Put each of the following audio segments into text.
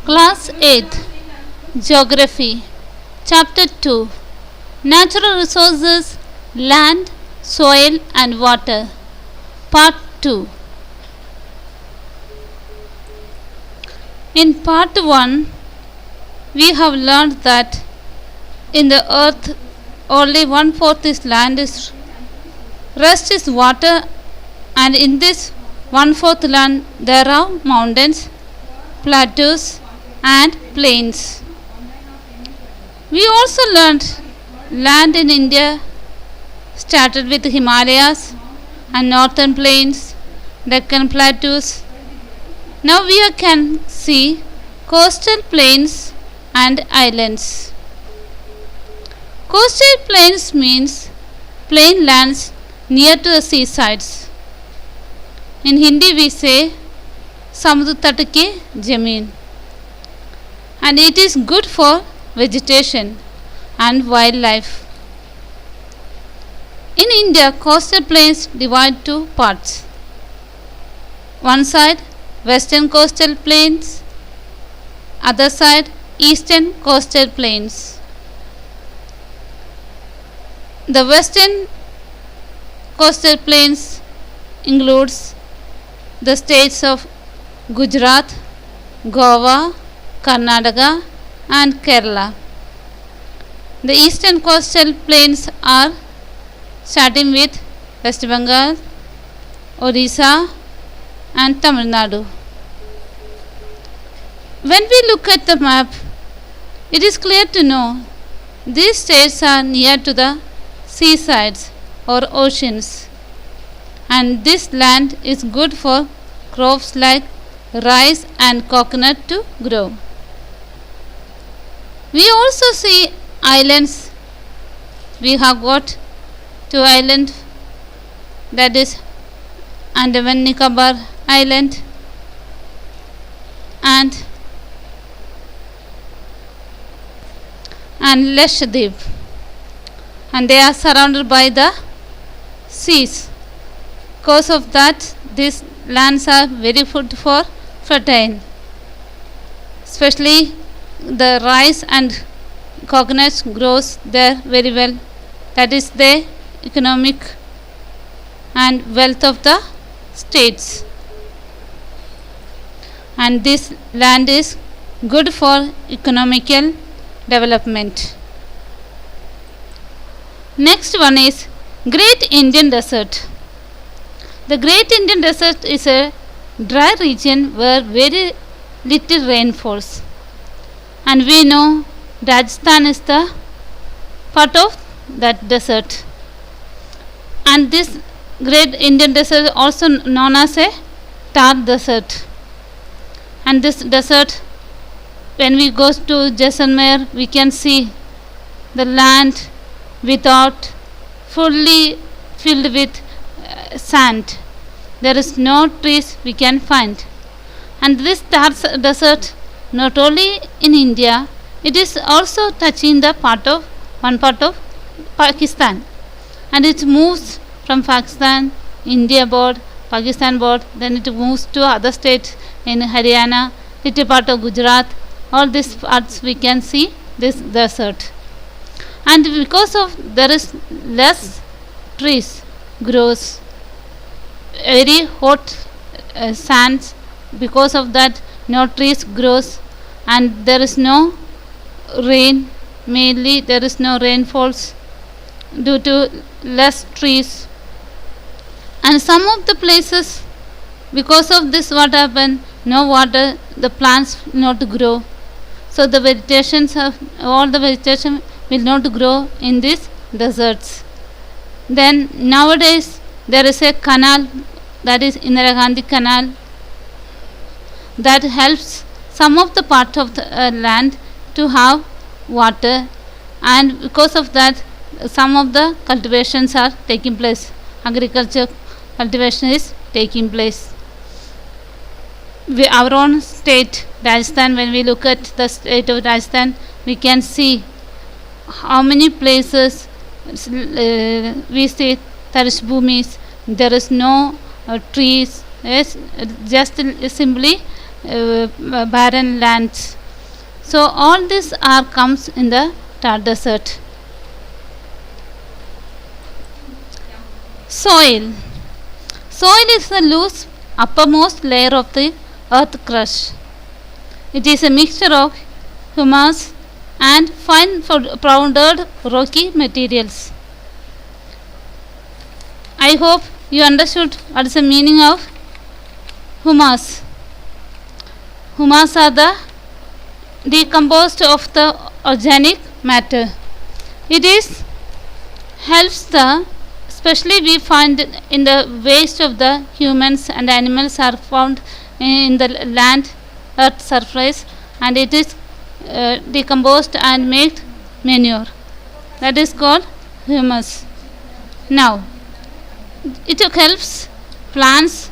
Class 8 Geography Chapter 2 Natural Resources Land, Soil and Water Part 2. In Part 1 we have learned that in the earth only one-fourth is land, is rest is water, and in this one-fourth land there are mountains, plateaus and plains. We also learned land in India started with Himalayas and northern plains, Deccan plateaus. Now we can see coastal plains and islands. Coastal plains means plain lands near to the seasides. In Hindi we say Samudra Tat ki Zameen, and it is good for vegetation and wildlife. In India, coastal plains divide two parts. One side western coastal plains, other side eastern coastal plains. The western coastal plains includes the states of Gujarat, Goa, Karnataka and Kerala. The eastern coastal plains are starting with West Bengal, Odisha and Tamil Nadu. When we look at the map, it is clear to know these states are near to the seasides or oceans, and this land is good for crops like rice and coconut to grow. We also see islands. We have got two islands, that is Andaman Nicobar Island and Lakshadweep, and they are surrounded by the seas. Because of that, these lands are very good for fertile, especially the rice and coconuts grows there very well. That is the economic and wealth of the states, and this land is good for economical development. Next one is Great Indian Desert. The Great Indian Desert is a dry region where very little rain falls, and we know Rajasthan is the part of that desert, and this Great Indian Desert is also known as a Thar Desert. And this desert, when we go to Jaisalmer, we can see the land without fully filled with sand. There is no trees we can find, and this Thar Desert not only in India, it is also touching the one part of Pakistan, and it moves from Pakistan, India board, Pakistan board, then it moves to other states in Haryana, little part of Gujarat. All these parts we can see this desert, and because of there is less trees grows, very hot sands. Because of that, no trees grows, and there is no rain. Mainly there is no rainfalls due to less trees, and some of the places, because of this, what happen, no water, the plants not grow, so the all the vegetation will not grow in these deserts. Then nowadays there is a canal, that is Indira Gandhi Canal, that helps some of the part of the land to have water, and because of that some of the cultivations are taking place, agriculture cultivation is taking place. Our own state Rajasthan, when we look at the state of Rajasthan, we can see how many places we see Tarish Bhumis, there is no trees, yes, just simply barren lands. So all this are comes in the Thar Desert. Soil. Soil is the loose uppermost layer of the earth crust. It is a mixture of humus and fine powdered rocky materials. I hope you understood what is the meaning of humus. Humus are the decomposed of the organic matter. It is helps the, especially we find in the waste of the humans and animals are found in the land earth surface, and it is decomposed and made manure. That is called humus. Now it helps plants,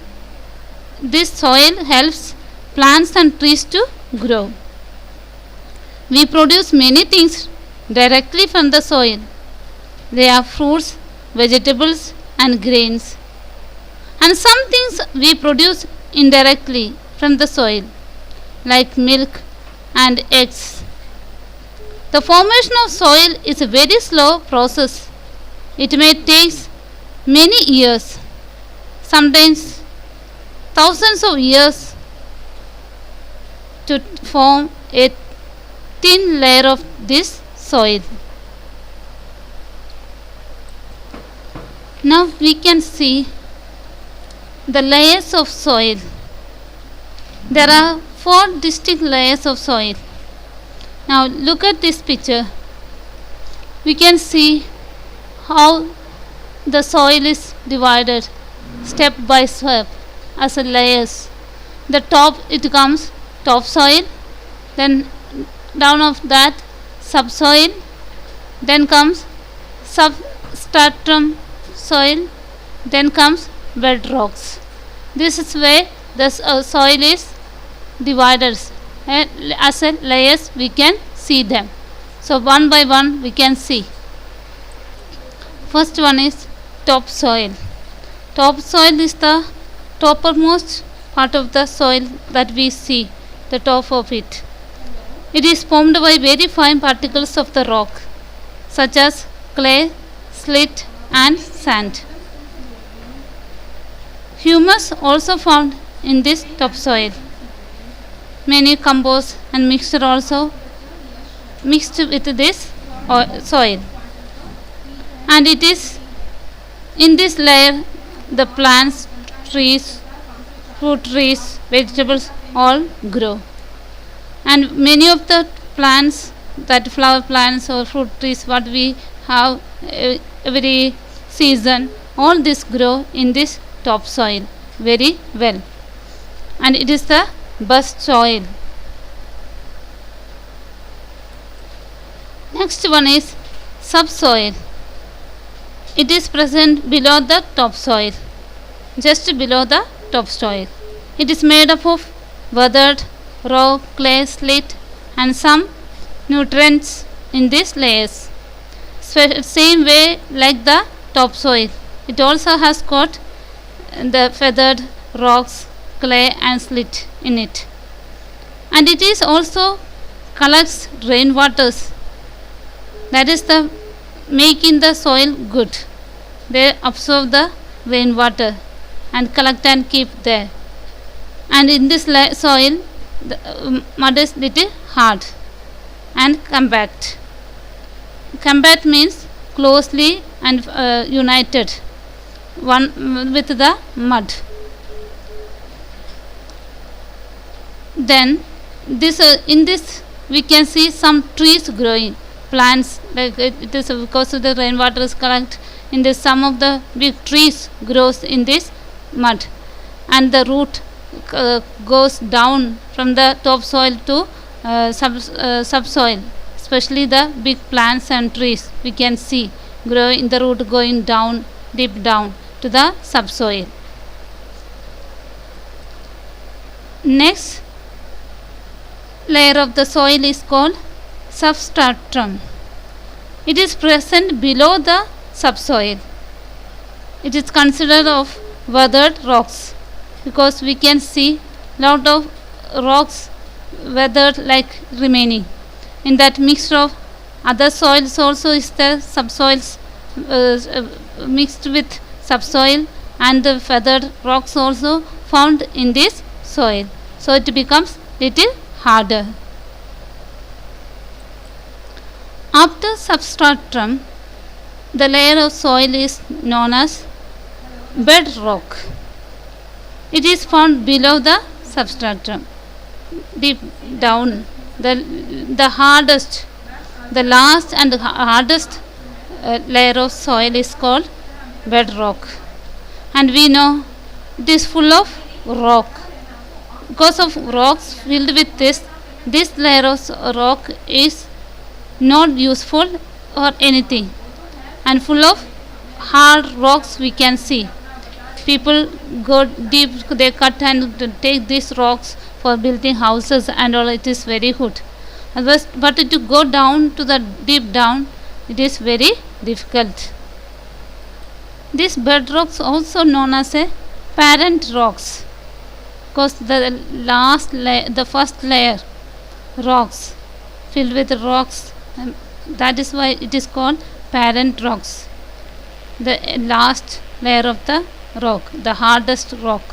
this soil helps plants and trees to grow. We produce many things directly from the soil. They are fruits, vegetables and grains. And some things we produce indirectly from the soil, like milk and eggs. The formation of soil is a very slow process. It may take many years, sometimes thousands of years, to form a thin layer of this soil. Now we can see the layers of soil. There are 4 distinct layers of soil. Now look at this picture. We can see how the soil is divided step by step as a layers. The top it comes topsoil, then down of that subsoil, then comes substratum soil, then comes bedrocks. This is where the soil is divided as a layers. We can see them. So one by one we can see. First one is topsoil. Topsoil is the toppermost part of the soil that we see, the top of it. It is formed by very fine particles of the rock, such as clay, slate and sand. Humus also found in this topsoil. Many compost and mixture also mixed with this soil, and it is in this layer the plants, trees, fruit trees, vegetables all grow. And many of the plants, that flower plants or fruit trees what we have every season, all this grow in this topsoil very well, and it is the best soil. Next one is subsoil. It is present below the topsoil, just below the topsoil. It is made up of weathered rock, clay, slate and some nutrients in these layers. Same way like the topsoil, it also has got the feathered rocks, clay and slate in it, and it is also collects rainwaters. That is the making the soil good. They absorb the rainwater and collect and keep there. And in this soil the mud is little hard and compact. Compact means closely and united one with the mud. Then this in this we can see some trees growing, plants, like it is because of the rainwater is collect in this. Some of the big trees grows in this mud, and the root goes down from the topsoil to subsoil. Especially the big plants and trees we can see grow in the root going down, deep down to the subsoil. Next layer of the soil is called substratum. It is present below the subsoil. It is considered of weathered rocks because we can see lot of rocks weathered like remaining. In that mixture of other soils also is the subsoils mixed with subsoil, and the feathered rocks also found in this soil, so it becomes little harder. After substratum, the layer of soil is known as bedrock. It is found below the substratum, deep down. The hardest, the last and hardest layer of soil is called bedrock, and we know it is full of rock. Because of rocks filled with this layer of rock is not useful or anything, and full of hard rocks we can see. People go deep, they cut and take these rocks for building houses and all. It is very good. But to go down to the deep down, it is very difficult. These bedrocks also known as a parent rocks, because the first layer rocks filled with rocks, that is why it is called parent rocks. The last layer of the rock, the hardest rock.